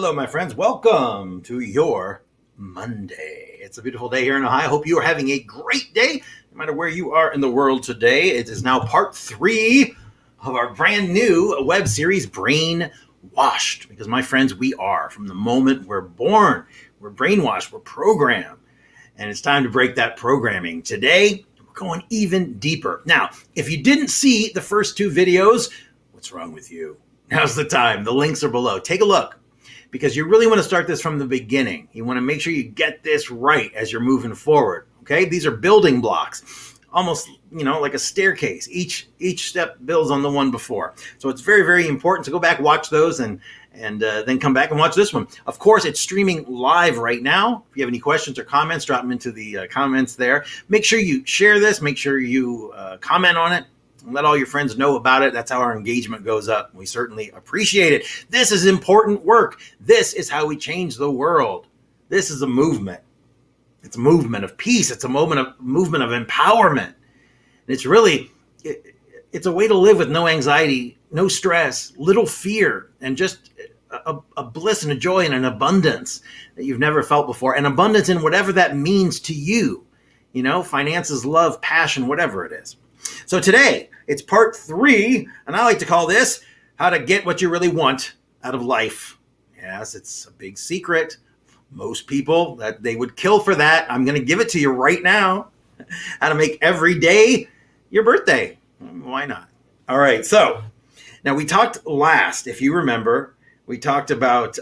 Hello, my friends. Welcome to your Monday. It's a beautiful day here in Ohio. I hope you are having a great day, no matter where you are in the world today. It is now part 3 of our brand new web series, Brainwashed. Because, my friends, we are, from the moment we're born, we're brainwashed, we're programmed. And it's time to break that programming. Today, we're going even deeper. Now, if you didn't see the first 2 videos, what's wrong with you? Now's the time. The links are below. Take a look, because you really want to start this from the beginning. You want to make sure you get this right as you're moving forward. Okay, these are building blocks, almost like a staircase. Each step builds on the one before. So it's very, very important to go back, watch those, and then come back and watch this one. Of course, it's streaming live right now. If you have any questions or comments, drop them into the comments there. Make sure you share this. Make sure you comment on it. Let all your friends know about it. That's how our engagement goes up. We certainly appreciate it. This is important work. This is how we change the world. This is a movement. It's a movement of peace. It's a movement of empowerment. And it's really, it's a way to live with no anxiety, no stress, little fear, and just a bliss and a joy and an abundance that you've never felt before. An abundance in whatever that means to you. Finances, love, passion, whatever it is. So today, it's part 3, and I like to call this how to get what you really want out of life. Yes, it's a big secret. Most people, that they would kill for that. I'm going to give it to you right now. How to make every day your birthday. Why not? All right, so now we talked last, if you remember, we talked about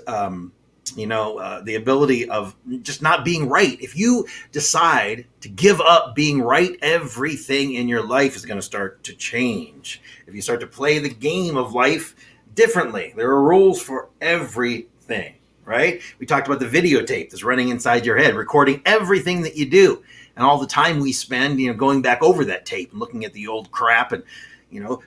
the ability of just not being right. If you decide to give up being right, everything in your life is going to start to change. If you start to play the game of life differently, there are rules for everything, right? We talked about the videotape that's running inside your head, recording everything that you do, and all the time we spend, going back over that tape and looking at the old crap and,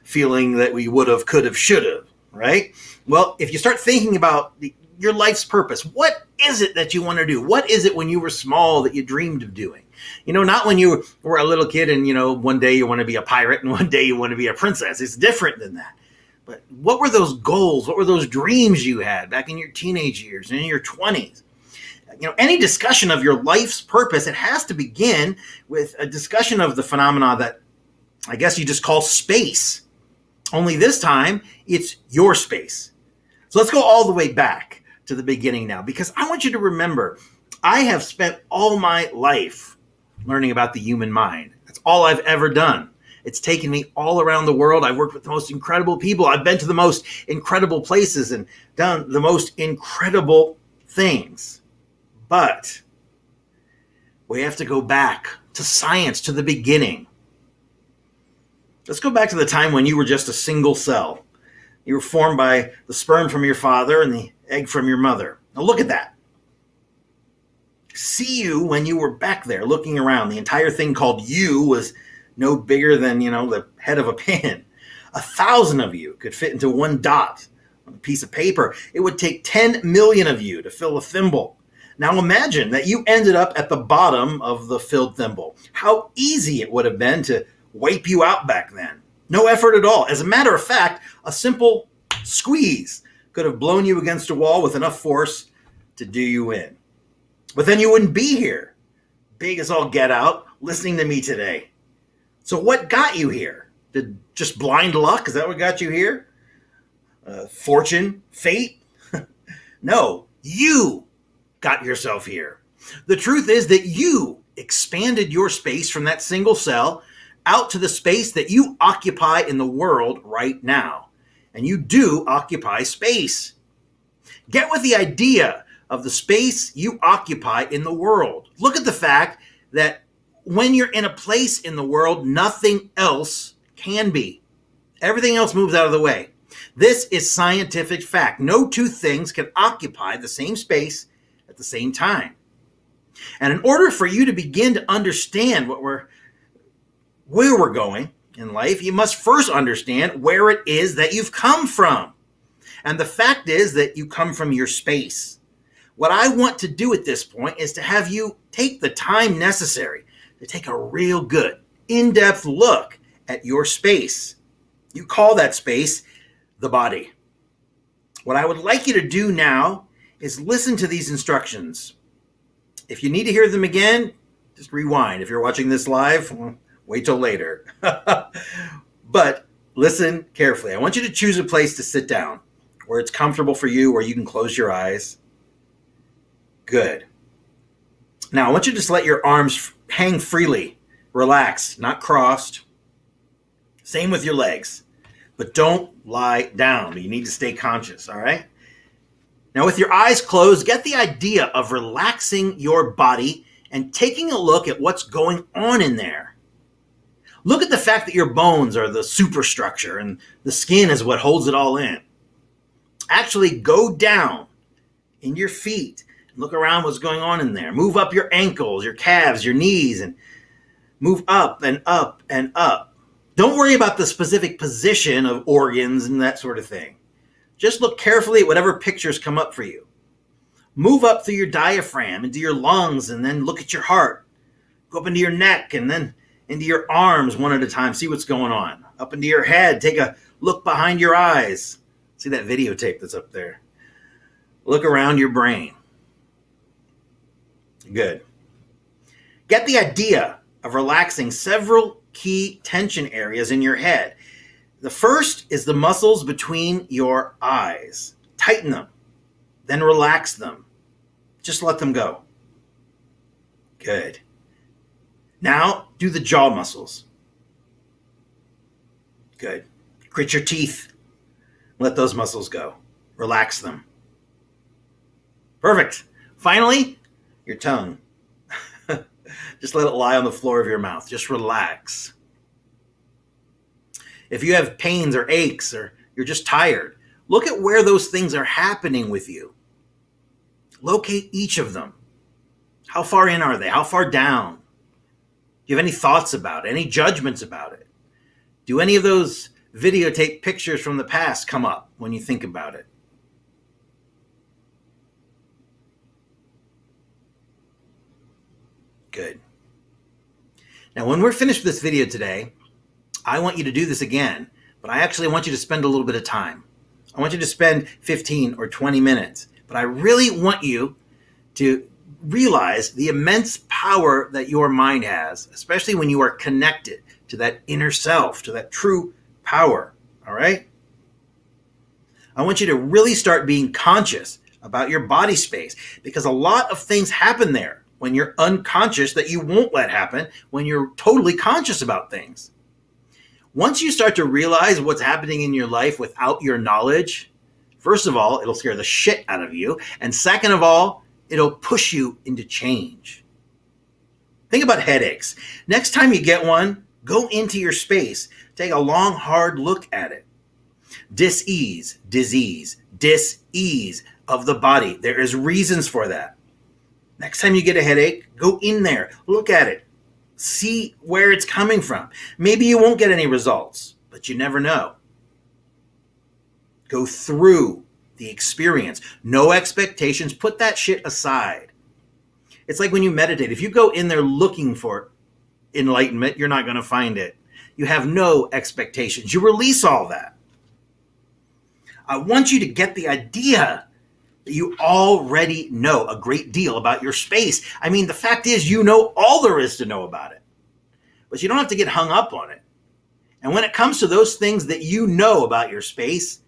feeling that we would have, could have, should have, right? Well, if you start thinking about your life's purpose. What is it that you want to do? What is it when you were small that you dreamed of doing? Not when you were a little kid and, one day you want to be a pirate and one day you want to be a princess. It's different than that. But what were those goals? What were those dreams you had back in your teenage years and in your 20s? Any discussion of your life's purpose, it has to begin with a discussion of the phenomena that I guess you just call space. Only this time, it's your space. So let's go all the way back to the beginning now, because I want you to remember, I have spent all my life learning about the human mind. That's all I've ever done. It's taken me all around the world. I've worked with the most incredible people. I've been to the most incredible places and done the most incredible things. But we have to go back to science, to the beginning. Let's go back to the time when you were just a single cell. You were formed by the sperm from your father and the egg from your mother. Now look at that. See you when you were back there looking around. The entire thing called you was no bigger than, the head of a pin. 1,000 of you could fit into one dot on a piece of paper. It would take 10 million of you to fill a thimble. Now imagine that you ended up at the bottom of the filled thimble. How easy it would have been to wipe you out back then. No effort at all. As a matter of fact, a simple squeeze could have blown you against a wall with enough force to do you in. But then you wouldn't be here, big as all get out, listening to me today. So what got you here? Did just blind luck? Is that what got you here? Fortune? Fate? No, you got yourself here. The truth is that you expanded your space from that single cell out to the space that you occupy in the world right now. And you do occupy space. Get with the idea of the space you occupy in the world. Look at the fact that when you're in a place in the world, nothing else can be. Everything else moves out of the way. This is scientific fact. No 2 things can occupy the same space at the same time. And in order for you to begin to understand where we're going in life, you must first understand where it is that you've come from. And the fact is that you come from your space. What I want to do at this point is to have you take the time necessary to take a real good, in-depth look at your space. You call that space the body. What I would like you to do now is listen to these instructions. If you need to hear them again, just rewind. If you're watching this live, wait till later. But listen carefully. I want you to choose a place to sit down where it's comfortable for you, where you can close your eyes. Good. Now, I want you to just let your arms hang freely, relaxed, not crossed. Same with your legs. But don't lie down. You need to stay conscious, all right? Now, with your eyes closed, get the idea of relaxing your body and taking a look at what's going on in there. Look at the fact that your bones are the superstructure and the skin is what holds it all in. Actually, go down in your feet and look around what's going on in there. Move up your ankles, your calves, your knees, and move up and up and up. Don't worry about the specific position of organs and that sort of thing. Just look carefully at whatever pictures come up for you. Move up through your diaphragm, into your lungs, and then look at your heart. Go up into your neck and then into your arms one at a time. See what's going on. Up into your head. Take a look behind your eyes. See that videotape that's up there. Look around your brain. Good. Get the idea of relaxing several key tension areas in your head. The first is the muscles between your eyes. Tighten them, then relax them. Just let them go. Good. Now, do the jaw muscles. Good. Grit your teeth. Let those muscles go. Relax them. Perfect. Finally, your tongue. Just let it lie on the floor of your mouth. Just relax. If you have pains or aches or you're just tired, look at where those things are happening with you. Locate each of them. How far in are they? How far down? Do you have any thoughts about it? Any judgments about it? Do any of those videotape pictures from the past come up when you think about it? Good. Now, when we're finished with this video today, I want you to do this again, but I actually want you to spend a little bit of time. I want you to spend 15 or 20 minutes, but I really want you to realize the immense power that your mind has, especially when you are connected to that inner self, to that true power, all right? I want you to really start being conscious about your body space, because a lot of things happen there when you're unconscious that you won't let happen when you're totally conscious about things. Once you start to realize what's happening in your life without your knowledge, first of all, it'll scare the shit out of you. And second of all, it'll push you into change. Think about headaches. Next time you get one, go into your space. Take a long, hard look at it. Dis-ease, disease, dis-ease of the body. There is reasons for that. Next time you get a headache, go in there, look at it. See where it's coming from. Maybe you won't get any results, but you never know. Go through the experience. No expectations. Put that shit aside. It's like when you meditate. If you go in there looking for enlightenment, you're not going to find it. You have no expectations. You release all that. I want you to get the idea that you already know a great deal about your space. I mean, the fact is, you know all there is to know about it, but you don't have to get hung up on it. And when it comes to those things that you know about your space,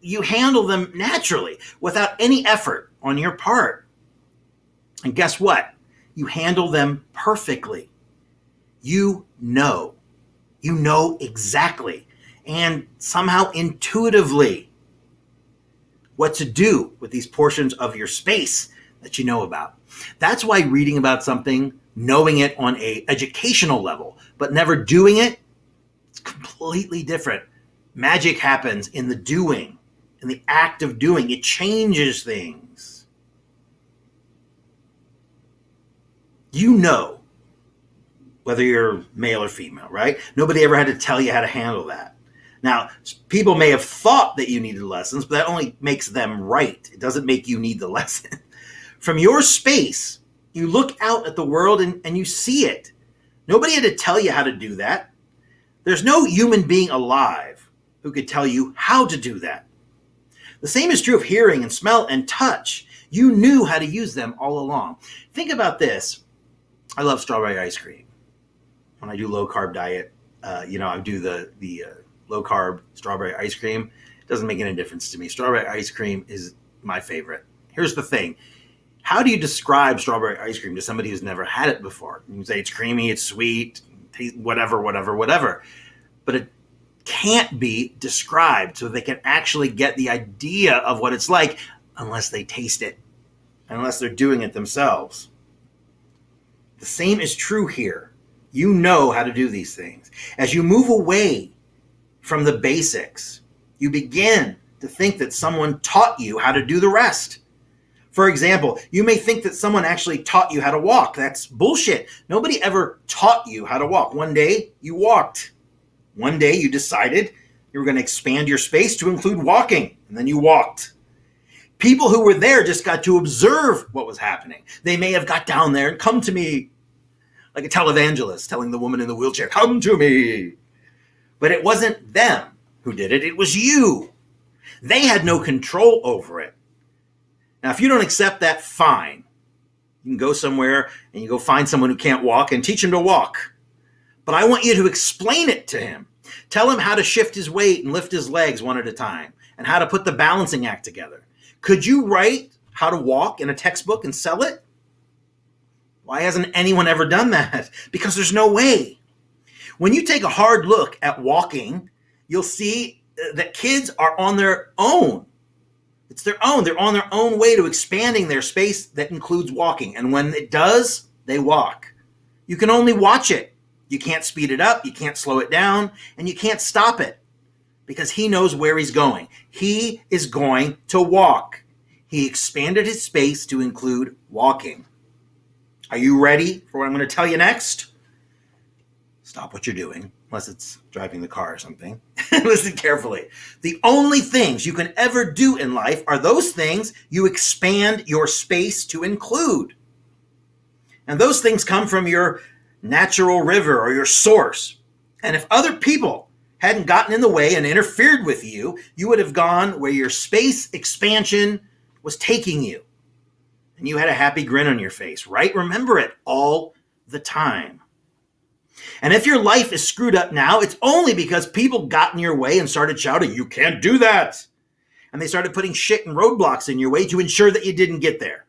you handle them naturally without any effort on your part. And guess what? You handle them perfectly. You know exactly and somehow intuitively what to do with these portions of your space that you know about. That's why reading about something, knowing it on an educational level, but never doing it, it's completely different. Magic happens in the doing, in the act of doing. It changes things. You know whether you're male or female, right? Nobody ever had to tell you how to handle that. Now, people may have thought that you needed lessons, but that only makes them right. It doesn't make you need the lesson. From your space, you look out at the world and you see it. Nobody had to tell you how to do that. There's no human being alive who could tell you how to do that. The same is true of hearing and smell and touch. You knew how to use them all along. Think about this. I love strawberry ice cream. When I do low carb diet, I do the low carb strawberry ice cream. It doesn't make any difference to me. Strawberry ice cream is my favorite. Here's the thing. How do you describe strawberry ice cream to somebody who's never had it before? You say it's creamy, it's sweet, whatever. But it can't be described so they can actually get the idea of what it's like unless they taste it, unless they're doing it themselves. The same is true here. You know how to do these things. As you move away from the basics, you begin to think that someone taught you how to do the rest. For example, you may think that someone actually taught you how to walk. That's bullshit. Nobody ever taught you how to walk. One day you walked. One day you decided you were going to expand your space to include walking, and then you walked. People who were there just got to observe what was happening. They may have got down there and come to me like a televangelist telling the woman in the wheelchair, come to me. But it wasn't them who did it. It was you. They had no control over it. Now, if you don't accept that, fine. You can go somewhere and you go find someone who can't walk and teach him to walk. But I want you to explain it to him. Tell him how to shift his weight and lift his legs one at a time and how to put the balancing act together. Could you write how to walk in a textbook and sell it? Why hasn't anyone ever done that? Because there's no way. When you take a hard look at walking, you'll see that kids are on their own. It's their own. They're on their own way to expanding their space that includes walking. And when it does, they walk. You can only watch it. You can't speed it up. You can't slow it down. And you can't stop it because he knows where he's going. He is going to walk. He expanded his space to include walking. Are you ready for what I'm going to tell you next? Stop what you're doing, unless it's driving the car or something. Listen carefully. The only things you can ever do in life are those things you expand your space to include. And those things come from your natural river or your source. And if other people hadn't gotten in the way and interfered with you, you would have gone where your space expansion was taking you. And you had a happy grin on your face, right? Remember it all the time. And if your life is screwed up now, it's only because people got in your way and started shouting, you can't do that. And they started putting shit and roadblocks in your way to ensure that you didn't get there.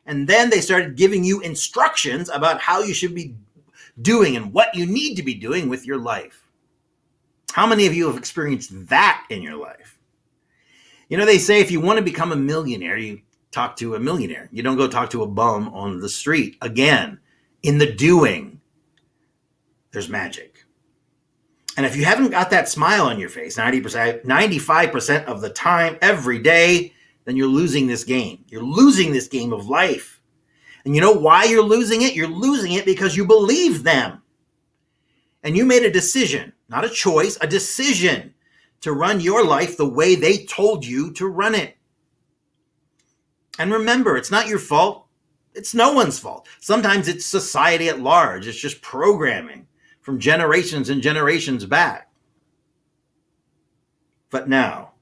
And then they started giving you instructions about how you should be doing and what you need to be doing with your life. How many of you have experienced that in your life? You know, they say if you want to become a millionaire, you talk to a millionaire. You don't go talk to a bum on the street. Again, in the doing, there's magic. And if you haven't got that smile on your face 90%, 95% of the time, every day, then you're losing this game. You're losing this game of life. And you know why you're losing it? You're losing it because you believe them. And you made a decision, not a choice, a decision to run your life the way they told you to run it. And remember, it's not your fault. It's no one's fault. Sometimes it's society at large. It's just programming from generations and generations back. But now,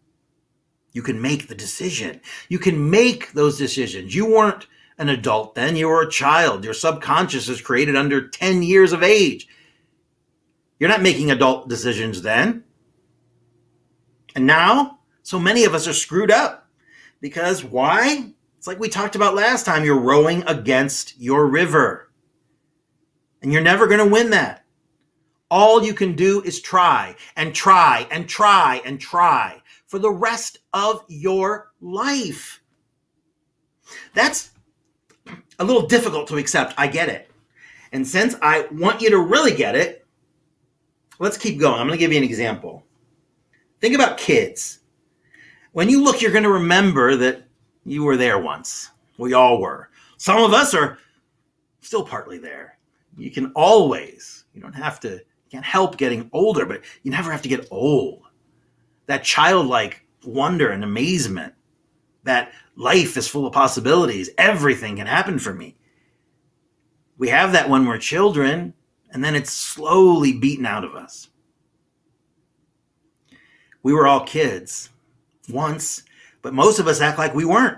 you can make the decision. You can make those decisions. You weren't an adult then. You were a child. Your subconscious is created under 10 years of age. You're not making adult decisions then. And now, so many of us are screwed up. Because why? It's like we talked about last time. You're rowing against your river. And you're never going to win that. All you can do is try and try and try and try for the rest of your life. That's a little difficult to accept. I get it. And since I want you to really get it, let's keep going. I'm going to give you an example. Think about kids. When you look, you're going to remember that you were there once. We all were. Some of us are still partly there. You can always, you can't help getting older, but you never have to get old. That childlike wonder and amazement that life is full of possibilities. Everything can happen for me. We have that when we're children, and then it's slowly beaten out of us. We were all kids once, But most of us act like we weren't.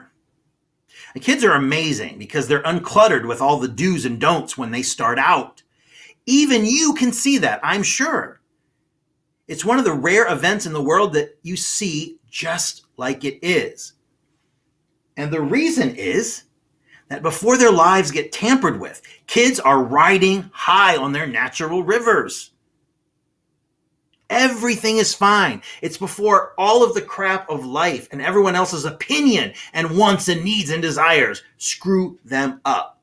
And kids are amazing because they're uncluttered with all the do's and don'ts when they start out. Even you can see that, I'm sure. It's one of the rare events in the world that you see just like it is. And the reason is that before their lives get tampered with, kids are riding high on their natural rivers. Everything is fine. It's before all of the crap of life and everyone else's opinion and wants and needs and desires screw them up.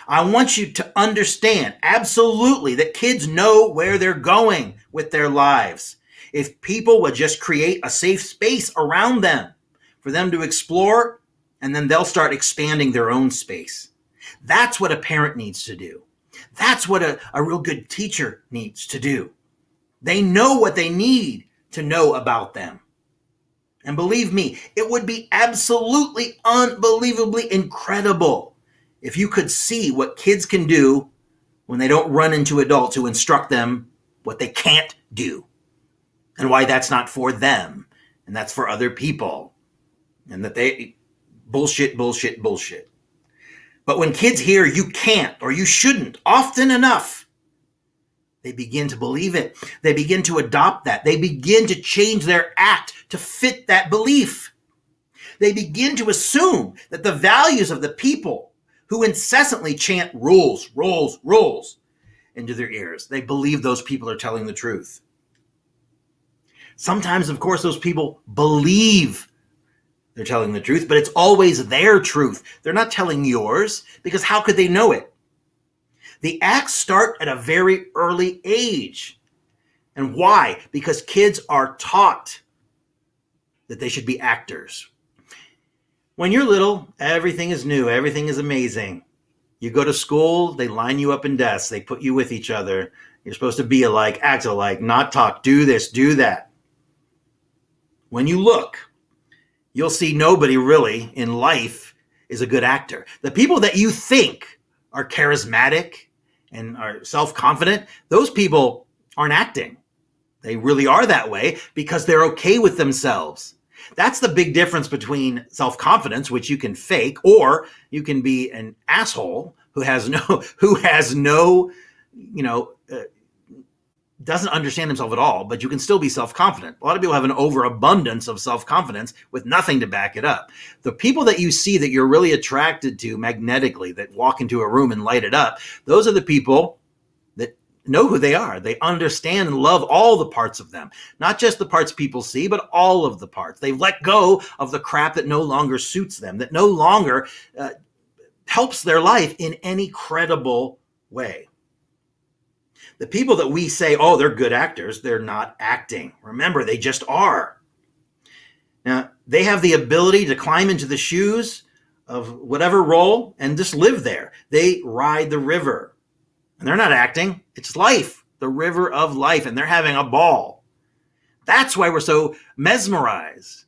I want you to understand absolutely that kids know where they're going with their lives. If people would just create a safe space around them for them to explore, and then they'll start expanding their own space. That's what a parent needs to do. That's what a real good teacher needs to do. They know what they need to know about them. And believe me, it would be absolutely unbelievably incredible if you could see what kids can do when they don't run into adults who instruct them what they can't do and why that's not for them and that's for other people and that they bullshit. But when kids hear you can't or you shouldn't often enough, they begin to believe it. They begin to adopt that. They begin to change their act to fit that belief. They begin to assume that the values of the people who incessantly chant rules into their ears, they believe those people are telling the truth. Sometimes, of course, those people believe they're telling the truth, but it's always their truth. They're not telling yours, because how could they know it? The acts start at a very early age. And why? Because kids are taught that they should be actors. When you're little, everything is new. Everything is amazing. You go to school, they line you up in desks. They put you with each other. You're supposed to be alike, act alike, not talk, do this, do that. When you look, you'll see nobody really in life is a good actor. The people that you think are charismatic and are self-confident, those people aren't acting. They really are that way because they're okay with themselves. That's the big difference between self-confidence, which you can fake, or you can be an asshole who has no, doesn't understand himself at all, but you can still be self-confident. A lot of people have an overabundance of self-confidence with nothing to back it up. The people that you see that you're really attracted to magnetically, that walk into a room and light it up, those are the people that know who they are. They understand and love all the parts of them, not just the parts people see, but all of the parts. They've let go of the crap that no longer suits them, that no longer helps their life in any credible way. The people that we say, oh, they're good actors, they're not acting. Remember, they just are. Now, they have the ability to climb into the shoes of whatever role and just live there. They ride the river. And they're not acting. It's life, the river of life, and they're having a ball. That's why we're so mesmerized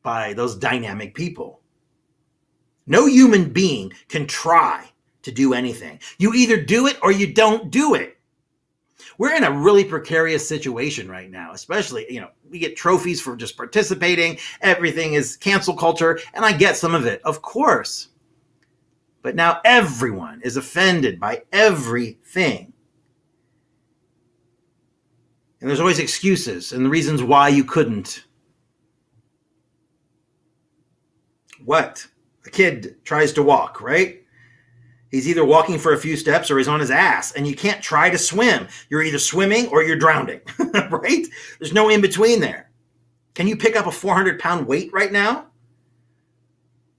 by those dynamic people. No human being can try to do anything. You either do it or you don't do it. We're in a really precarious situation right now, especially, we get trophies for just participating. Everything is cancel culture, and I get some of it, of course. But now everyone is offended by everything. And there's always excuses and the reasons why you couldn't. What? A kid tries to walk, right? He's either walking for a few steps or he's on his ass, and you can't try to swim. You're either swimming or you're drowning, right? There's no in between there. Can you pick up a 400-pound weight right now?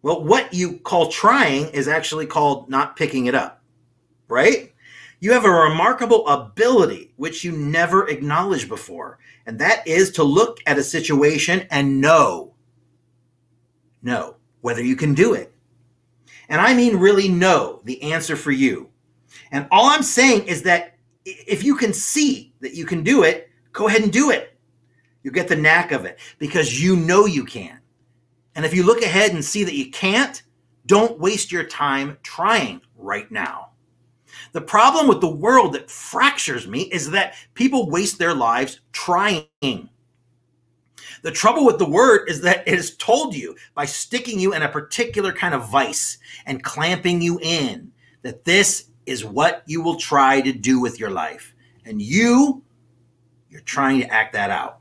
Well, what you call trying is actually called not picking it up, right? You have a remarkable ability which you never acknowledged before, and that is to look at a situation and know whether you can do it. And I mean really know the answer for you. And all I'm saying is that if you can see that you can do it, go ahead and do it. You'll get the knack of it because you know you can. And if you look ahead and see that you can't, don't waste your time trying right now. The problem with the world that fractures me is that people waste their lives trying. The trouble with the word is that it has told you by sticking you in a particular kind of vice and clamping you in that this is what you will try to do with your life. And you're trying to act that out.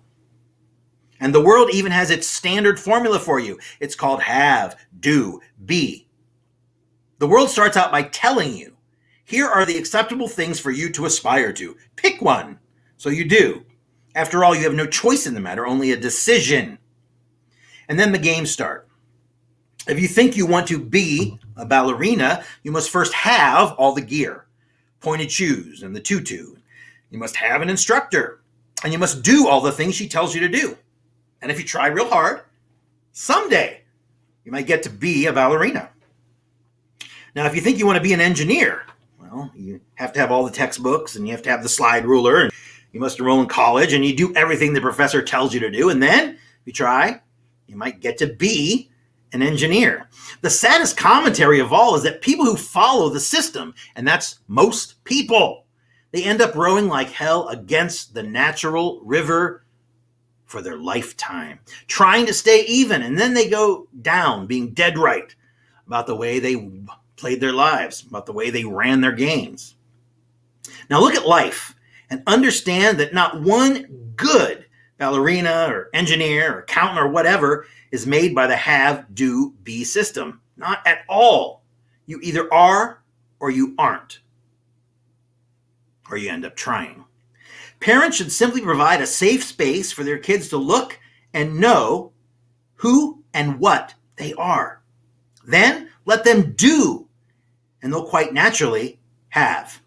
And the world even has its standard formula for you. It's called have, do, be. The world starts out by telling you, here are the acceptable things for you to aspire to. Pick one. So you do. After all, you have no choice in the matter, only a decision. And then the games start. If you think you want to be a ballerina, you must first have all the gear, pointed shoes and the tutu. You must have an instructor, and you must do all the things she tells you to do. And if you try real hard, someday you might get to be a ballerina. Now, if you think you want to be an engineer, well, you have to have all the textbooks and you have to have the slide ruler and you must enroll in college and you do everything the professor tells you to do. And then if you try, you might get to be an engineer. The saddest commentary of all is that people who follow the system, and that's most people, they end up rowing like hell against the natural river for their lifetime, trying to stay even. And then they go down being dead right about the way they played their lives, about the way they ran their games. Now look at life and understand that not one good ballerina or engineer or accountant or whatever is made by the have, do, be system. Not at all. You either are or you aren't. Or you end up trying. Parents should simply provide a safe space for their kids to look and know who and what they are. Then let them do, and they'll quite naturally have.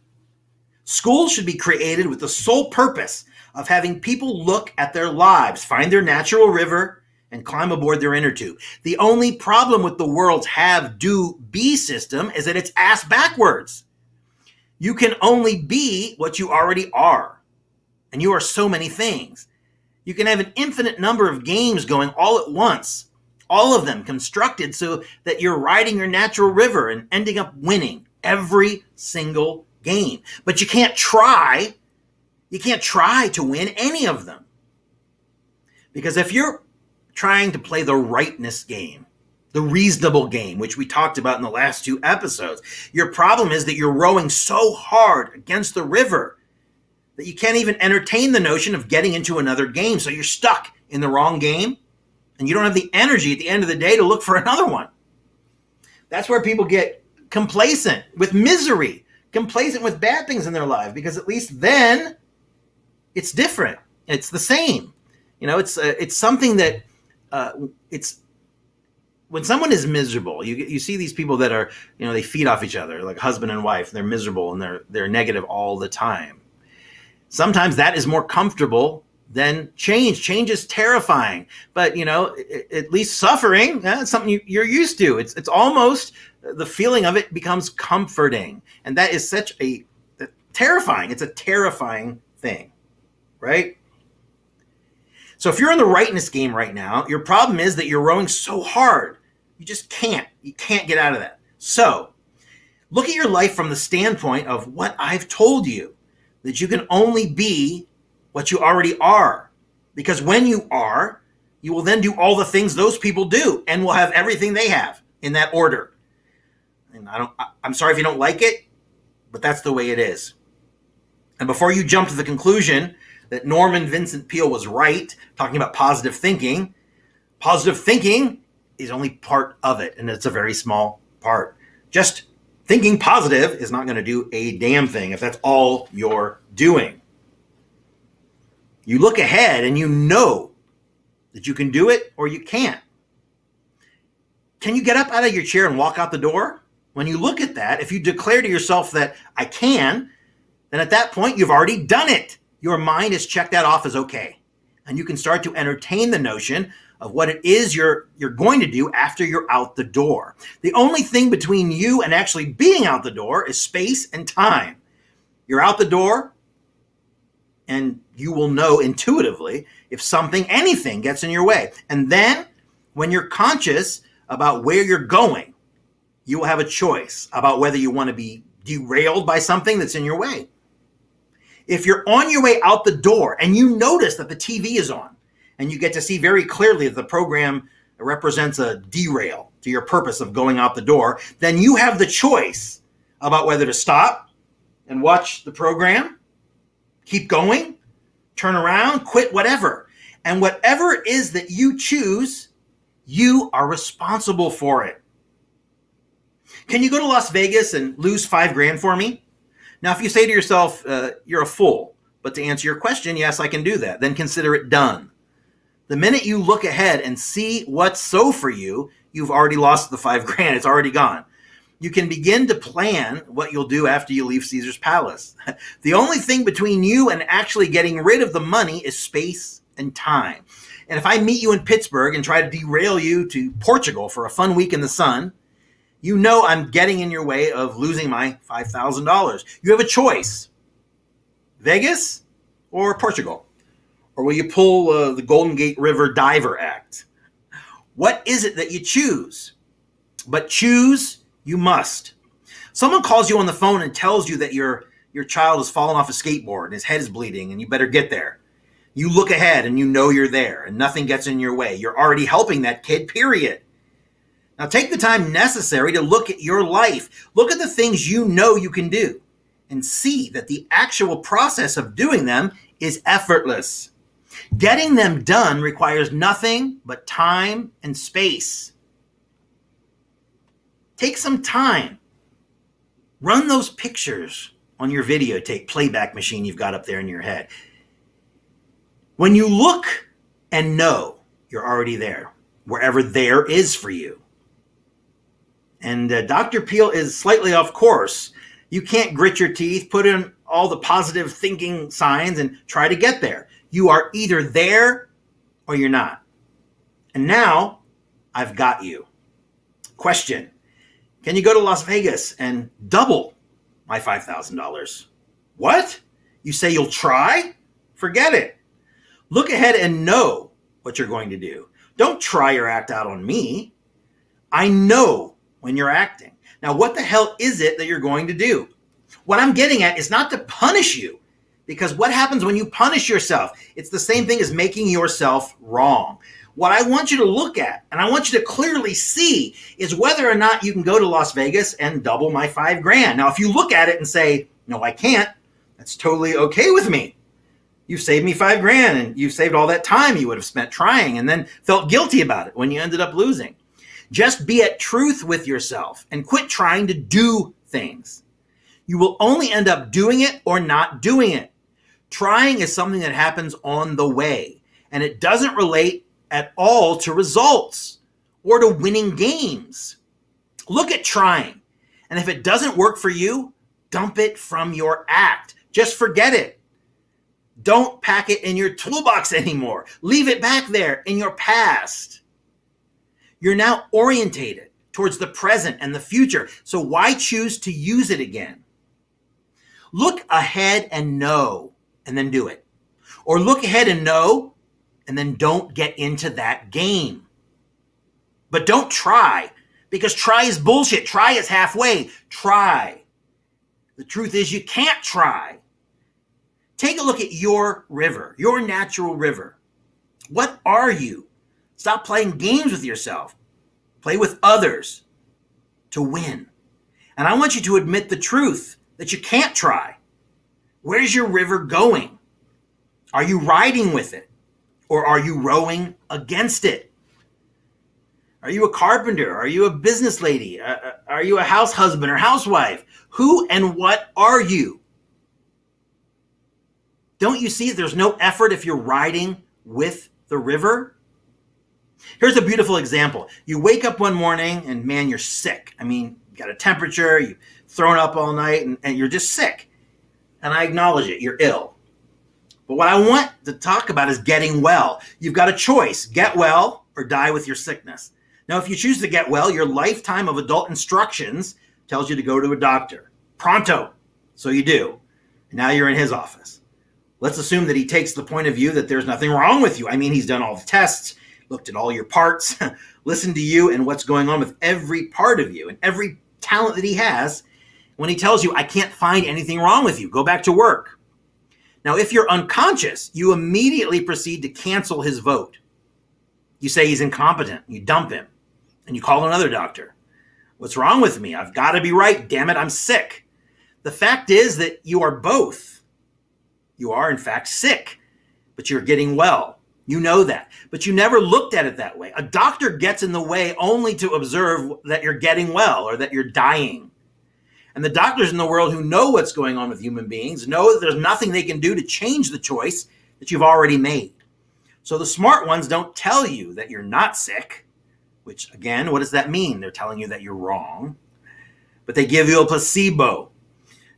Schools should be created with the sole purpose of having people look at their lives, find their natural river, and climb aboard their inner tube. The only problem with the world's have, do, be system is that it's ass backwards. You can only be what you already are. And you are so many things. You can have an infinite number of games going all at once, all of them constructed so that you're riding your natural river and ending up winning every single game. But you can't try to win any of them. Because if you're trying to play the rightness game, the reasonable game, which we talked about in the last 2 episodes, your problem is that you're rowing so hard against the river that you can't even entertain the notion of getting into another game. So you're stuck in the wrong game, and you don't have the energy at the end of the day to look for another one. That's where people get complacent with misery, complacent with bad things in their life, because at least then it's different. It's the same. You know, it's something that it's when someone is miserable, you see these people that are, you know, they feed off each other, like husband and wife. They're miserable and they're negative all the time. Sometimes that is more comfortable than change. Change is terrifying, but you know, at least suffering, that's something you're used to. It's almost the feeling of it becomes comforting, and that is such a terrifying. It's a terrifying thing, right? So if you're in the rightness game right now, your problem is that you're rowing so hard, you just can't. You can't get out of that. So look at your life from the standpoint of what I've told you, that you can only be what you already are. Because when you are, you will then do all the things those people do and will have everything they have in that order. And I'm sorry if you don't like it, but that's the way it is. And before you jump to the conclusion that Norman Vincent Peale was right, talking about positive thinking is only part of it, and it's a very small part. Just thinking positive is not going to do a damn thing if that's all you're doing. You look ahead and you know that you can do it or you can't. Can you get up out of your chair and walk out the door? When you look at that, if you declare to yourself that I can, then at that point you've already done it. Your mind has checked that off as okay. And you can start to entertain the notion of what it is you're going to do after you're out the door. The only thing between you and actually being out the door is space and time. You're out the door, and you will know intuitively if anything gets in your way. And then when you're conscious about where you're going, you will have a choice about whether you want to be derailed by something that's in your way. If you're on your way out the door and you notice that the TV is on and you get to see very clearly that the program represents a derail to your purpose of going out the door, then you have the choice about whether to stop and watch the program, keep going, turn around, quit, whatever. And whatever it is that you choose, you are responsible for it. Can you go to Las Vegas and lose $5,000 for me? Now, if you say to yourself, you're a fool, but to answer your question, yes, I can do that, then consider it done. The minute you look ahead and see what's so for you, you've already lost the $5,000. It's already gone. You can begin to plan what you'll do after you leave Caesar's palace. The only thing between you and actually getting rid of the money is space and time. And if I meet you in Pittsburgh and try to derail you to Portugal for a fun week in the sun, you know I'm getting in your way of losing my $5,000. You have a choice. Vegas or Portugal? Or will you pull the Golden Gate River Diver Act? What is it that you choose? But choose you must. Someone calls you on the phone and tells you that your child has fallen off a skateboard and his head is bleeding and you better get there. You look ahead and you know you're there and nothing gets in your way. You're already helping that kid, period. Now take the time necessary to look at your life. Look at the things you know you can do and see that the actual process of doing them is effortless. Getting them done requires nothing but time and space. Take some time. Run those pictures on your videotape playback machine you've got up there in your head. When you look and know you're already there, wherever there is for you. And Dr. Peel is slightly off course. You can't grit your teeth, put in all the positive thinking signs and try to get there. You are either there or you're not. And now I've got you. Question. Can you go to Las Vegas and double my $5,000? What? You say you'll try? Forget it. Look ahead and know what you're going to do. Don't try your act out on me. I know when you're acting. Now, what the hell is it that you're going to do? What I'm getting at is not to punish you, because what happens when you punish yourself? It's the same thing as making yourself wrong. What I want you to look at, and I want you to clearly see, is whether or not you can go to Las Vegas and double my $5,000. Now, if you look at it and say, no, I can't, that's totally okay with me. You saved me $5,000 and you saved all that time you would have spent trying and then felt guilty about it when you ended up losing. Just be at truth with yourself and quit trying to do things. You will only end up doing it or not doing it. Trying is something that happens on the way, and it doesn't relate at all to results or to winning games. Look at trying, and if it doesn't work for you, dump it from your act. Just forget it. Don't pack it in your toolbox anymore. Leave it back there in your past. You're now orientated towards the present and the future, so why choose to use it again? Look ahead and know, and then do it. Or look ahead and know, and then don't get into that game. But don't try, because try is bullshit. Try is halfway. Try. The truth is you can't try. Take a look at your river, your natural river. What are you? Stop playing games with yourself. Play with others to win. And I want you to admit the truth that you can't try. Where's your river going? Are you riding with it? Or are you rowing against it? Are you a carpenter? Are you a business lady? Are you a house husband or housewife? Who and what are you? Don't you see there's no effort if you're riding with the river? Here's a beautiful example. You wake up one morning and man, you're sick. I mean, you got a temperature, you've thrown up all night and you're just sick. And I acknowledge it, you're ill. But what I want to talk about is getting well. You've got a choice, get well or die with your sickness. Now, if you choose to get well, your lifetime of adult instructions tells you to go to a doctor. Pronto. So you do. And now you're in his office. Let's assume that he takes the point of view that there's nothing wrong with you. I mean, he's done all the tests, looked at all your parts, listened to you and what's going on with every part of you and every talent that he has. When he tells you, I can't find anything wrong with you, go back to work. Now, if you're unconscious, you immediately proceed to cancel his vote. You say he's incompetent. You dump him. And you call another doctor. What's wrong with me? I've got to be right. Damn it, I'm sick. The fact is that you are both. You are, in fact, sick, but you're getting well. You know that. But you never looked at it that way. A doctor gets in the way only to observe that you're getting well or that you're dying. And the doctors in the world who know what's going on with human beings know that there's nothing they can do to change the choice that you've already made. So the smart ones don't tell you that you're not sick, which, again, what does that mean? They're telling you that you're wrong. But they give you a placebo.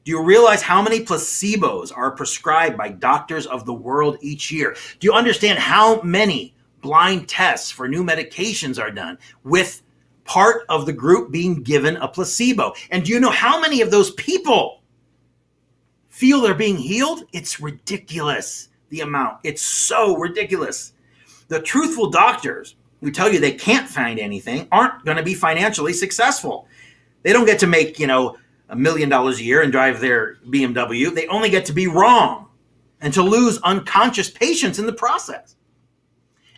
Do you realize how many placebos are prescribed by doctors of the world each year? Do you understand how many blind tests for new medications are done with part of the group being given a placebo? And do you know how many of those people feel they're being healed? It's ridiculous, the amount. It's so ridiculous. The truthful doctors who tell you they can't find anything aren't going to be financially successful. They don't get to make, $1 million a year and drive their BMW. They only get to be wrong and to lose unconscious patients in the process.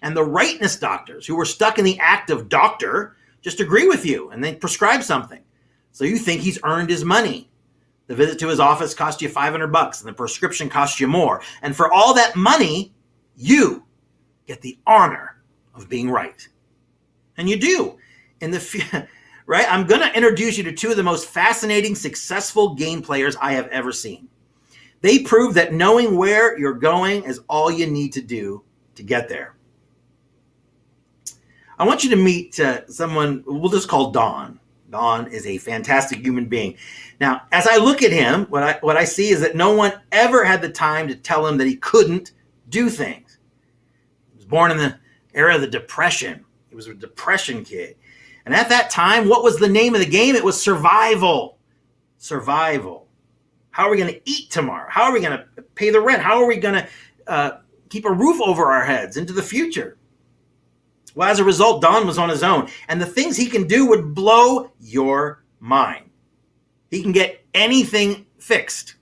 And the rightness doctors who were stuck in the act of doctor just agree with you and they prescribe something. So you think he's earned his money. The visit to his office cost you $500 and the prescription cost you more. And for all that money, you get the honor of being right. And you do. Right? I'm going to introduce you to two of the most fascinating, successful game players I have ever seen. They prove that knowing where you're going is all you need to do to get there. I want you to meet someone we'll just call Don. Don is a fantastic human being. Now, as I look at him, what I see is that no one ever had the time to tell him that he couldn't do things. He was born in the era of the Depression. He was a Depression kid. And at that time, what was the name of the game? It was survival. Survival. How are we going to eat tomorrow? How are we going to pay the rent? How are we going to keep a roof over our heads into the future? Well, as a result, Don was on his own. And the things he can do would blow your mind. He can get anything fixed.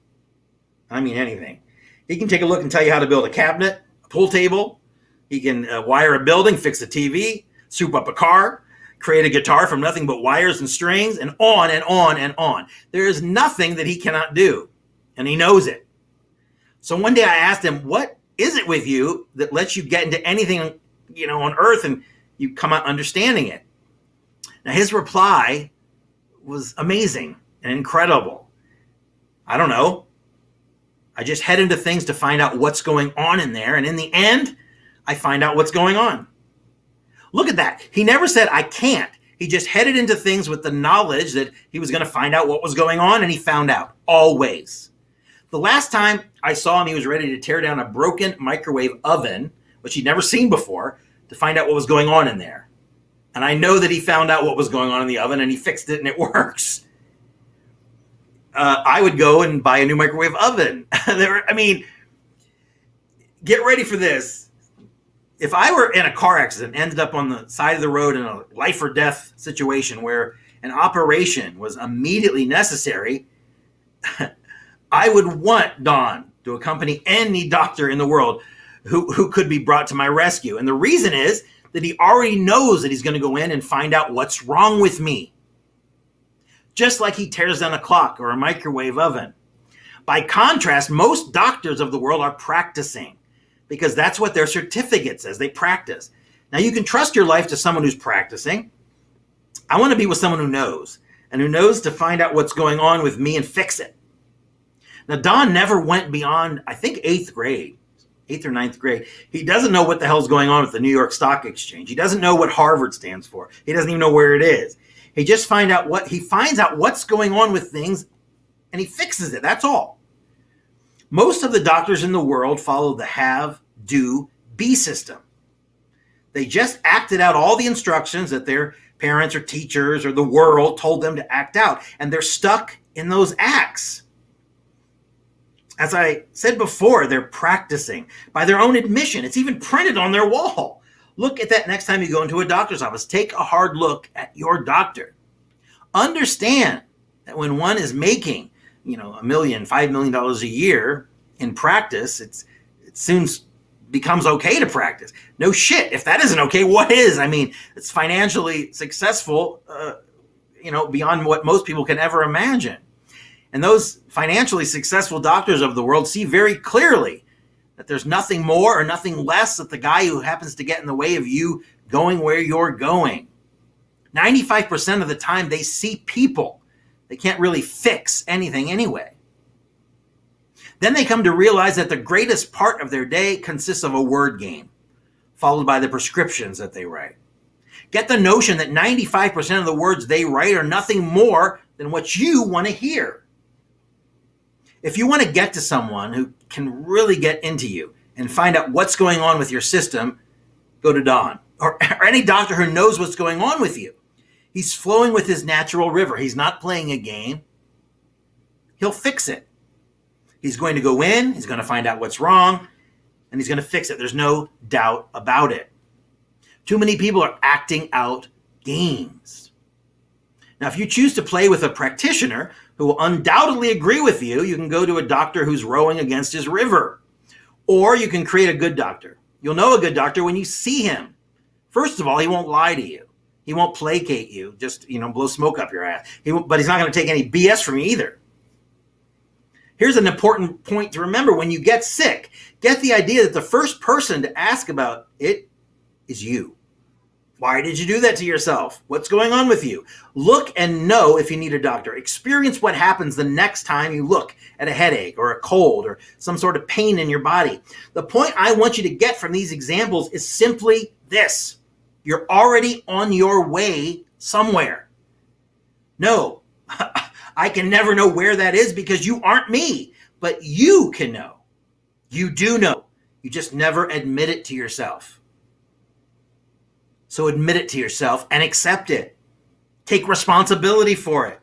I mean anything. He can take a look and tell you how to build a cabinet, a pool table. He can wire a building, fix a TV, soup up a car, create a guitar from nothing but wires and strings, and on and on and on. There is nothing that he cannot do, and he knows it. So one day I asked him, what is it with you that lets you get into anything, on earth and you come out understanding it? Now his reply was amazing and incredible. I don't know. I just head into things to find out what's going on in there, and in the end, I find out what's going on. Look at that. He never said, I can't. He just headed into things with the knowledge that he was going to find out what was going on, and he found out, always. The last time I saw him, he was ready to tear down a broken microwave oven, which he'd never seen before, to find out what was going on in there. And I know that he found out what was going on in the oven, and he fixed it, and it works. I would go and buy a new microwave oven. Get ready for this. If I were in a car accident, ended up on the side of the road in a life or death situation where an operation was immediately necessary, I would want Don to accompany any doctor in the world who could be brought to my rescue. And the reason is that he already knows that he's going to go in and find out what's wrong with me. Just like he tears down a clock or a microwave oven. By contrast, most doctors of the world are practicing, because that's what their certificate says. They practice. Now, you can trust your life to someone who's practicing. I want to be with someone who knows, and who knows to find out what's going on with me and fix it. Now, Don never went beyond, I think, 8th or 9th grade. He doesn't know what the hell's going on with the New York Stock Exchange. He doesn't know what Harvard stands for. He doesn't even know where it is. He just finds out what's going on with things, and he fixes it. That's all. Most of the doctors in the world follow the have, do, be system. They just acted out all the instructions that their parents or teachers or the world told them to act out, and they're stuck in those acts. As I said before, they're practicing by their own admission. It's even printed on their wall. Look at that next time you go into a doctor's office. Take a hard look at your doctor. Understand that when one is making $1 million, $5 million a year, in practice, it soon becomes okay to practice. No shit. If that isn't okay, what is? I mean, it's financially successful, beyond what most people can ever imagine. And those financially successful doctors of the world see very clearly that there's nothing more or nothing less that the guy who happens to get in the way of you going where you're going. 95% of the time they see people. They can't really fix anything anyway. Then they come to realize that the greatest part of their day consists of a word game, followed by the prescriptions that they write. Get the notion that 95% of the words they write are nothing more than what you want to hear. If you want to get to someone who can really get into you and find out what's going on with your system, go to Don or any doctor who knows what's going on with you. He's flowing with his natural river. He's not playing a game. He'll fix it. He's going to go in, he's going to find out what's wrong, and he's going to fix it. There's no doubt about it. Too many people are acting out games. Now, if you choose to play with a practitioner who will undoubtedly agree with you, you can go to a doctor who's rowing against his river. Or you can create a good doctor. You'll know a good doctor when you see him. First of all, he won't lie to you. He won't placate you, just, blow smoke up your ass. But he's not going to take any BS from you either. Here's an important point to remember. When you get sick, get the idea that the first person to ask about it is you. Why did you do that to yourself? What's going on with you? Look and know if you need a doctor. Experience what happens the next time you look at a headache or a cold or some sort of pain in your body. The point I want you to get from these examples is simply this. You're already on your way somewhere. No, I can never know where that is because you aren't me, but you can know. You do know. You just never admit it to yourself. So admit it to yourself and accept it. Take responsibility for it.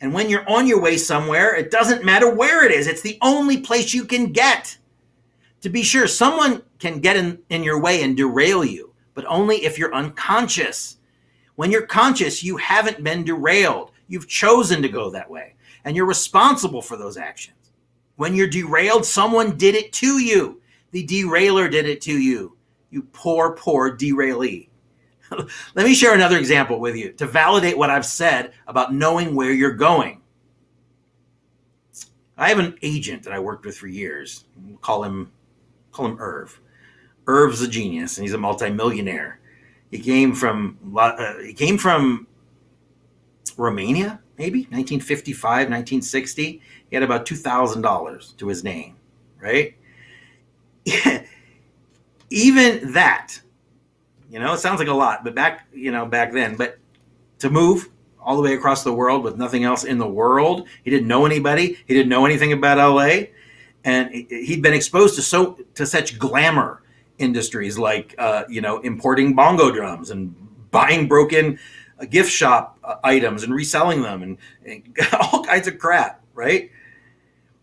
And when you're on your way somewhere, it doesn't matter where it is. It's the only place you can get. To be sure, someone can get in your way and derail you, but only if you're unconscious. When you're conscious, you haven't been derailed. You've chosen to go that way, and you're responsible for those actions. When you're derailed, someone did it to you. The derailer did it to you. You poor, poor derailee. Let me share another example with you to validate what I've said about knowing where you're going. I have an agent that I worked with for years. We'll call him Irv. Irv's a genius, and he's a multimillionaire. He came from Romania, maybe 1955, 1960. He had about $2,000 to his name, right? Even that, it sounds like a lot, but back then, but to move all the way across the world with nothing else in the world, he didn't know anybody. He didn't know anything about LA, and he'd been exposed to such glamour industries like, importing bongo drums and buying broken gift shop items and reselling them and all kinds of crap, right?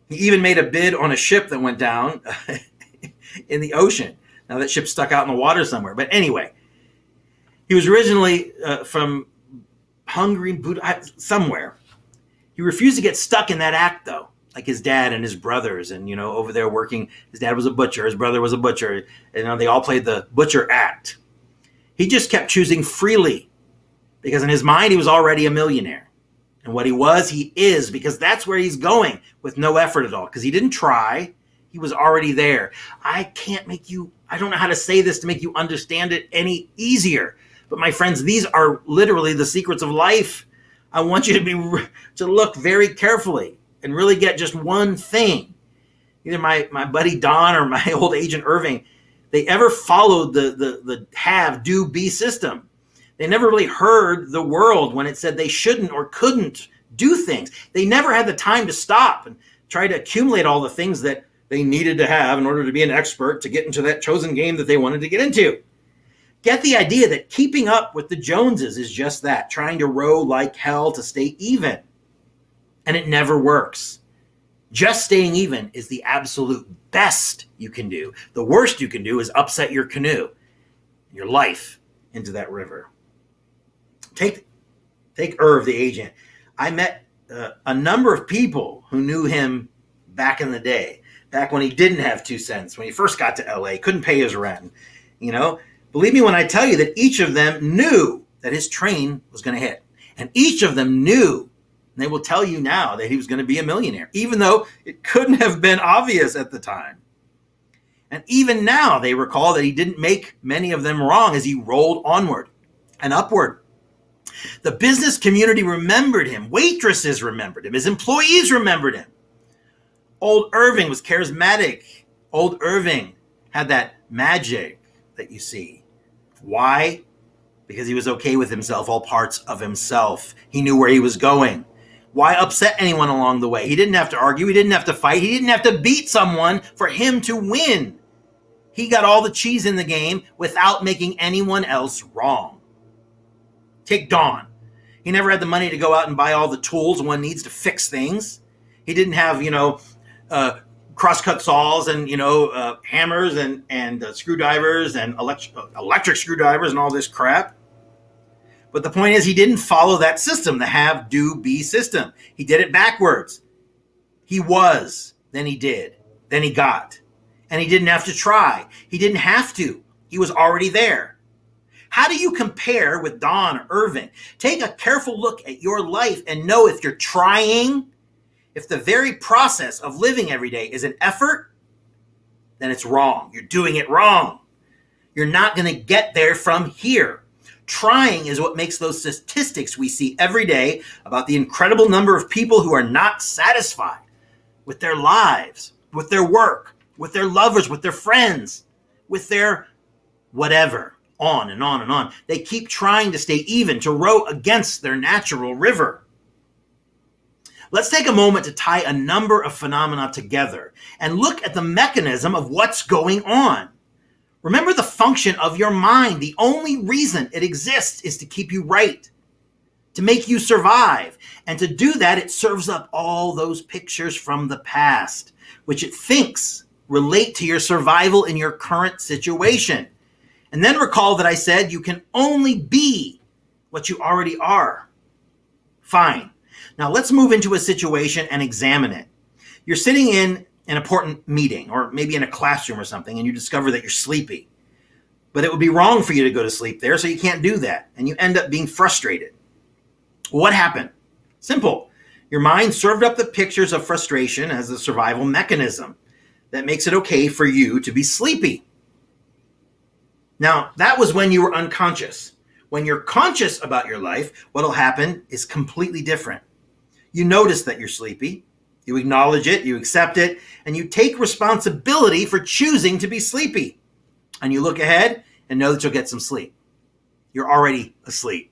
He even made a bid on a ship that went down in the ocean. Now that ship's stuck out in the water somewhere. But anyway, he was originally from Hungary, somewhere. He refused to get stuck in that act, though, like his dad and his brothers. And, over there working, his dad was a butcher, his brother was a butcher. And they all played the butcher act. He just kept choosing freely because in his mind, he was already a millionaire. And what he is, because that's where he's going with no effort at all. Because he didn't try. He was already there. I don't know how to say this to make you understand it any easier. But my friends, these are literally the secrets of life. I want you to look very carefully and really get just one thing. Either my buddy Don or my old agent Irving, they ever followed the have, do, be system. They never really heard the world when it said they shouldn't or couldn't do things. They never had the time to stop and try to accumulate all the things that they needed to have in order to be an expert to get into that chosen game that they wanted to get into. Get the idea that keeping up with the Joneses is just that, trying to row like hell to stay even. And it never works. Just staying even is the absolute best you can do. The worst you can do is upset your canoe, your life, into that river. Take Irv, the agent. I met a number of people who knew him back in the day. back when he didn't have 2 cents, when he first got to LA, couldn't pay his rent. Believe me when I tell you that each of them knew that his train was going to hit. And each of them knew, and they will tell you now, that he was going to be a millionaire, even though it couldn't have been obvious at the time. And even now, they recall that he didn't make many of them wrong as he rolled onward and upward. The business community remembered him. Waitresses remembered him. His employees remembered him. Old Irving was charismatic. Old Irving had that magic that you see. Why? Because he was okay with himself, all parts of himself. He knew where he was going. Why upset anyone along the way? He didn't have to argue. He didn't have to fight. He didn't have to beat someone for him to win. He got all the cheese in the game without making anyone else wrong. Take Don. He never had the money to go out and buy all the tools one needs to fix things. He didn't have, crosscut saws and, hammers and screwdrivers and electric screwdrivers and all this crap. But the point is, he didn't follow that system, the have, do, be system. He did it backwards. He was, then he did, then he got. And he didn't have to try. He didn't have to. He was already there. How do you compare with Don Irving? Take a careful look at your life and know if you're trying, if the very process of living every day is an effort, then it's wrong. You're doing it wrong. You're not going to get there from here. Trying is what makes those statistics we see every day about the incredible number of people who are not satisfied with their lives, with their work, with their lovers, with their friends, with their whatever, on and on and on. They keep trying to stay even, to row against their natural river. Let's take a moment to tie a number of phenomena together and look at the mechanism of what's going on. Remember the function of your mind. The only reason it exists is to keep you right, to make you survive. And to do that, it serves up all those pictures from the past, which it thinks relate to your survival in your current situation. And then recall that I said you can only be what you already are. Fine. Now let's move into a situation and examine it. You're sitting in an important meeting, or maybe in a classroom or something, and you discover that you're sleepy. But it would be wrong for you to go to sleep there, so you can't do that. And you end up being frustrated. What happened? Simple. Your mind served up the pictures of frustration as a survival mechanism that makes it okay for you to be sleepy. Now, that was when you were unconscious. When you're conscious about your life, what'll happen is completely different. You notice that you're sleepy. You acknowledge it, you accept it, and you take responsibility for choosing to be sleepy. And you look ahead and know that you'll get some sleep. You're already asleep.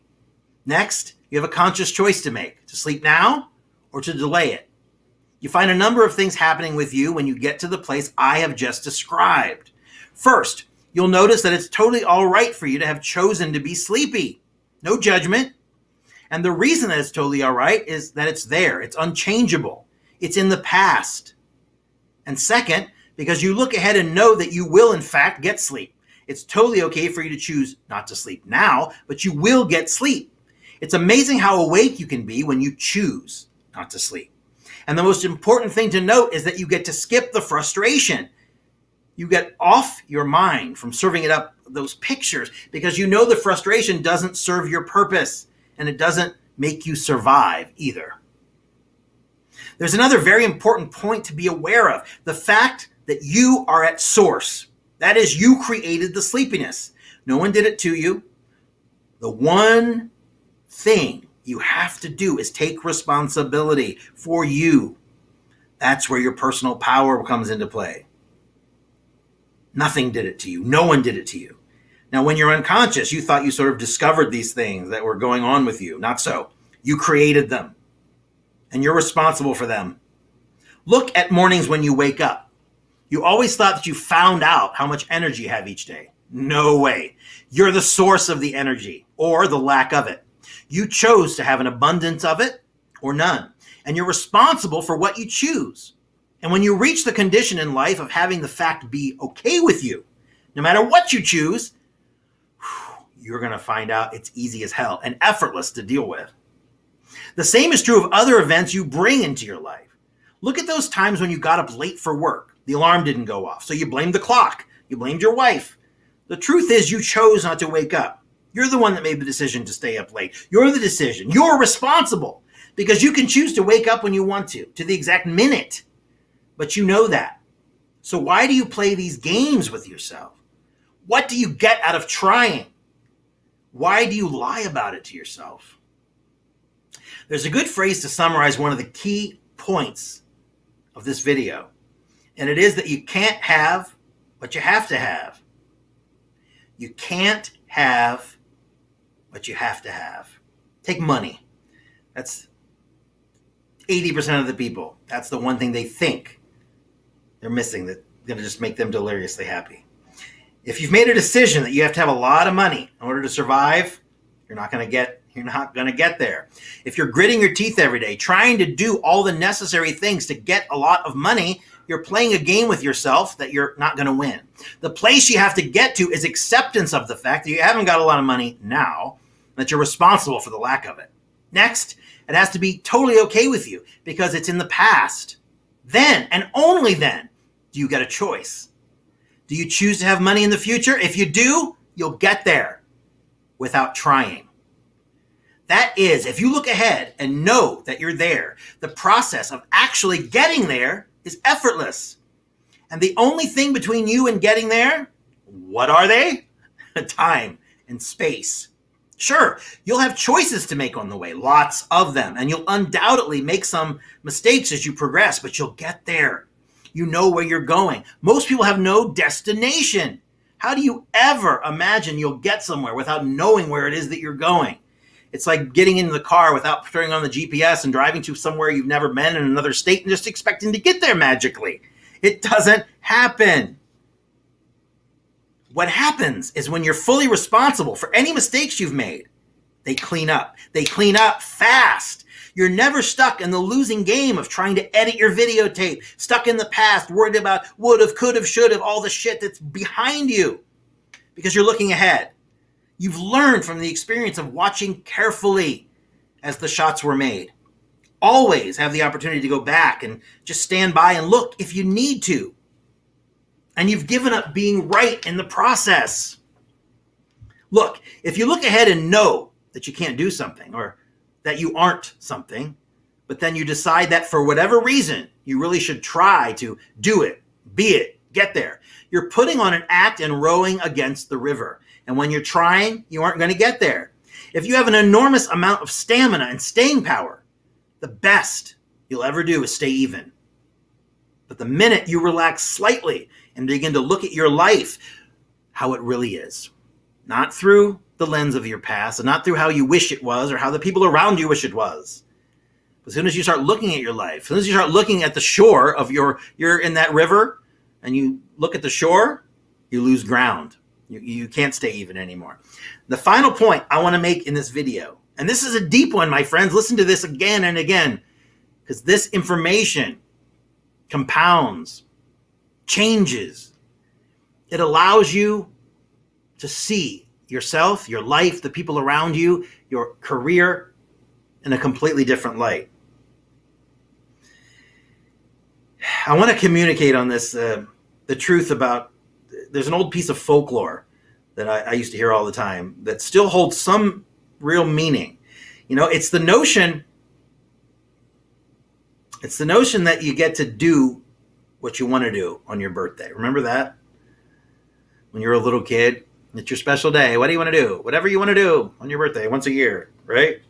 Next, you have a conscious choice to make, to sleep now or to delay it. You find a number of things happening with you when you get to the place I have just described. First, you'll notice that it's totally all right for you to have chosen to be sleepy. No judgment. And the reason that it's totally all right is that it's there. It's unchangeable. It's in the past. And second, because you look ahead and know that you will, in fact, get sleep. It's totally okay for you to choose not to sleep now, but you will get sleep. It's amazing how awake you can be when you choose not to sleep. And the most important thing to note is that you get to skip the frustration. You get off your mind from serving it up those pictures because you know the frustration doesn't serve your purpose and it doesn't make you survive either. There's another very important point to be aware of. The fact that you are at source. That is, you created the sleepiness. No one did it to you. The one thing you have to do is take responsibility for you. That's where your personal power comes into play. Nothing did it to you. No one did it to you. Now, when you're unconscious, you thought you sort of discovered these things that were going on with you. Not so. You created them. And you're responsible for them. Look at mornings when you wake up. You always thought that you found out how much energy you have each day. No way. You're the source of the energy or the lack of it. You chose to have an abundance of it or none. And you're responsible for what you choose. And when you reach the condition in life of having the fact be okay with you, no matter what you choose, you're going to find out it's easy as hell and effortless to deal with. The same is true of other events you bring into your life. Look at those times when you got up late for work. The alarm didn't go off. So you blamed the clock. You blamed your wife. The truth is you chose not to wake up. You're the one that made the decision to stay up late. You're the decision. You're responsible because you can choose to wake up when you want to the exact minute. But you know that. So why do you play these games with yourself? What do you get out of trying? Why do you lie about it to yourself? There's a good phrase to summarize one of the key points of this video, and it is that you can't have what you have to have. You can't have what you have to have. Take money. That's 80% of the people. That's the one thing they think they're missing that's going to just make them deliriously happy. If you've made a decision that you have to have a lot of money in order to survive, you're not going to get there. If you're gritting your teeth every day, trying to do all the necessary things to get a lot of money, you're playing a game with yourself that you're not going to win. The place you have to get to is acceptance of the fact that you haven't got a lot of money now, that you're responsible for the lack of it. Next, it has to be totally okay with you because it's in the past. Then, and only then, do you get a choice. Do you choose to have money in the future? If you do, you'll get there without trying. That is, if you look ahead and know that you're there, the process of actually getting there is effortless. And the only thing between you and getting there, what are they? Time and space. Sure, you'll have choices to make on the way, lots of them, and you'll undoubtedly make some mistakes as you progress, but you'll get there. You know where you're going. Most people have no destination. How do you ever imagine you'll get somewhere without knowing where it is that you're going? It's like getting in the car without turning on the GPS and driving to somewhere you've never been in another state and just expecting to get there magically. It doesn't happen. What happens is when you're fully responsible for any mistakes you've made, they clean up. They clean up fast. You're never stuck in the losing game of trying to edit your videotape, stuck in the past, worried about would have, could have, should have, all the shit that's behind you because you're looking ahead. You've learned from the experience of watching carefully as the shots were made. Always have the opportunity to go back and just stand by and look if you need to. And you've given up being right in the process. Look, if you look ahead and know that you can't do something or that you aren't something, but then you decide that for whatever reason, you really should try to do it, be it, get there, you're putting on an act and rowing against the river. And when you're trying, you aren't going to get there. If you have an enormous amount of stamina and staying power, the best you'll ever do is stay even. But the minute you relax slightly and begin to look at your life, how it really is, not through the lens of your past and not through how you wish it was or how the people around you wish it was. As soon as you start looking at your life, as soon as you start looking at the shore of you're in that river and you look at the shore, you lose ground. You can't stay even anymore. The final point I want to make in this video, and this is a deep one, my friends. Listen to this again and again, because this information compounds, changes. It allows you to see yourself, your life, the people around you, your career in a completely different light. I want to communicate on this, the truth about, there's an old piece of folklore that I used to hear all the time that still holds some real meaning. You know, it's the notion that you get to do what you want to do on your birthday. Remember that? When you were a little kid, it's your special day. What do you want to do? Whatever you want to do on your birthday, once a year, right?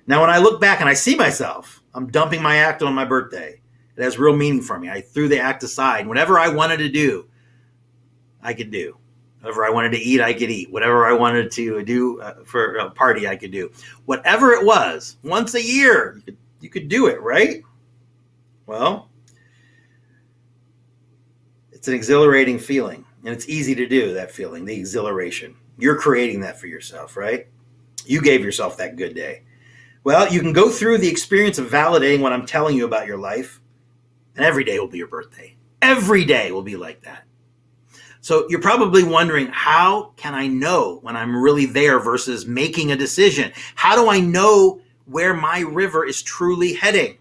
Now, when I look back and I see myself, I'm dumping my act on my birthday. It has real meaning for me. I threw the act aside. Whatever I wanted to do, I could do. Whatever I wanted to eat, I could eat. Whatever I wanted to do for a party, I could do. Whatever it was, once a year, you could do it, right? Well, it's an exhilarating feeling, and it's easy to do, that feeling, the exhilaration. You're creating that for yourself, right? You gave yourself that good day. Well, you can go through the experience of validating what I'm telling you about your life, and every day will be your birthday. Every day will be like that. So you're probably wondering, how can I know when I'm really there versus making a decision? How do I know where my river is truly heading?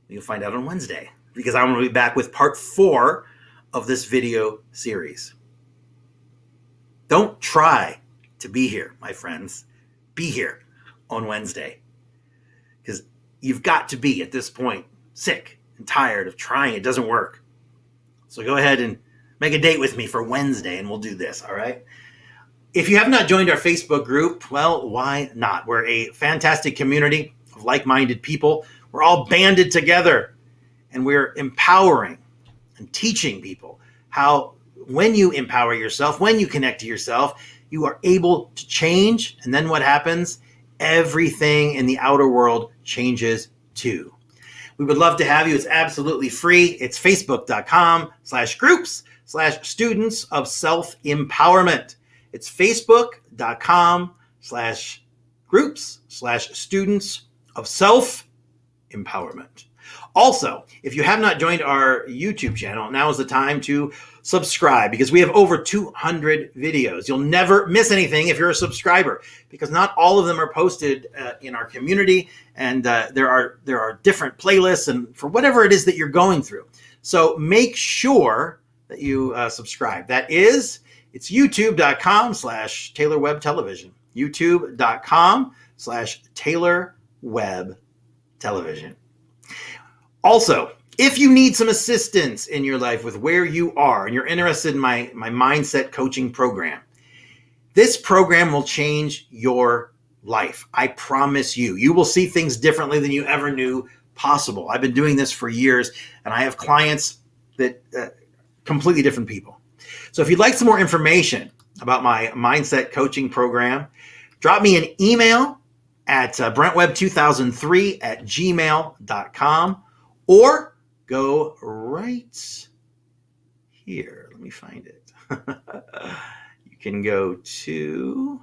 You'll find out on Wednesday, because I'm going to be back with part 4 of this video series. Don't try to be here, my friends. Be here on Wednesday, because you've got to be, at this point, sick and tired of trying. It doesn't work. So go ahead and make a date with me for Wednesday, and we'll do this, all right? If you have not joined our Facebook group, well, why not? We're a fantastic community of like-minded people. We're all banded together, and we're empowering and teaching people how, when you empower yourself, when you connect to yourself, you are able to change. And then what happens? Everything in the outer world changes too. We would love to have you. It's absolutely free. It's facebook.com/groups/students of self-empowerment. It's facebook.com/groups/students of self-empowerment. Also, if you have not joined our YouTube channel, now is the time to subscribe, because we have over 200 videos. You'll never miss anything if you're a subscriber, because not all of them are posted in our community, and there are different playlists and for whatever it is that you're going through. So make sure that you subscribe. It's youtube.com/TaylorWebTelevision. youtube.com/TaylorWebTelevision. Also, if you need some assistance in your life with where you are and you're interested in my mindset coaching program, this program will change your life. I promise you. You will see things differently than you ever knew possible. I've been doing this for years, and I have clients that completely different people. So if you'd like some more information about my mindset coaching program, drop me an email at brentwebb2003@gmail.com, or go right here. Let me find it. You can go to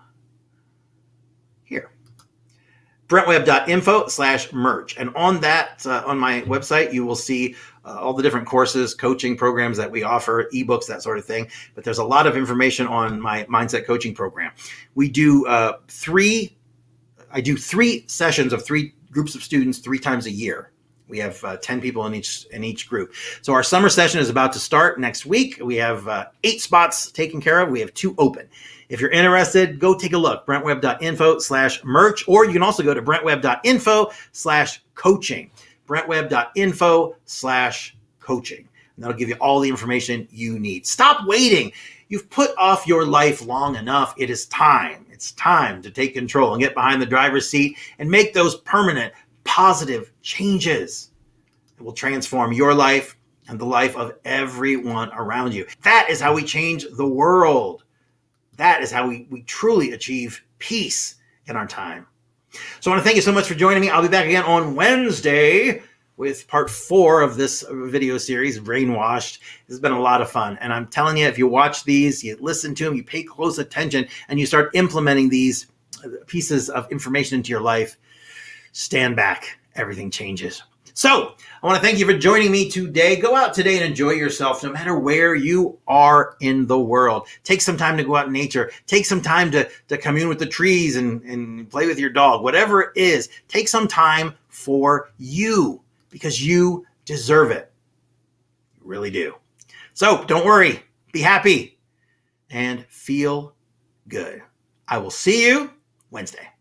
here, brentwebb.info/merch. And on that, on my website, you will see all the different courses, coaching programs that we offer, ebooks, that sort of thing. But there's a lot of information on my mindset coaching program. We do I do 3 sessions of 3 groups of students 3 times a year. We have 10 people in each group. So our summer session is about to start next week. We have 8 spots taken care of. We have 2 open. If you're interested, go take a look, brentwebb.info/merch, or you can also go to brentwebb.info/coaching, brentwebb.info/coaching. And that'll give you all the information you need. Stop waiting. You've put off your life long enough. It is time. It's time to take control and get behind the driver's seat and make those permanent, positive changes that will transform your life and the life of everyone around you. That is how we change the world. That is how we truly achieve peace in our time. So I want to thank you so much for joining me. I'll be back again on Wednesday with part 4 of this video series, Brainwashed. This has been a lot of fun. And I'm telling you, if you watch these, you listen to them, you pay close attention, and you start implementing these pieces of information into your life, stand back. Everything changes. So I want to thank you for joining me today. Go out today and enjoy yourself no matter where you are in the world. Take some time to go out in nature. Take some time to commune with the trees and play with your dog. Whatever it is, take some time for you, because you deserve it. You really do. So don't worry. Be happy and feel good. I will see you Wednesday.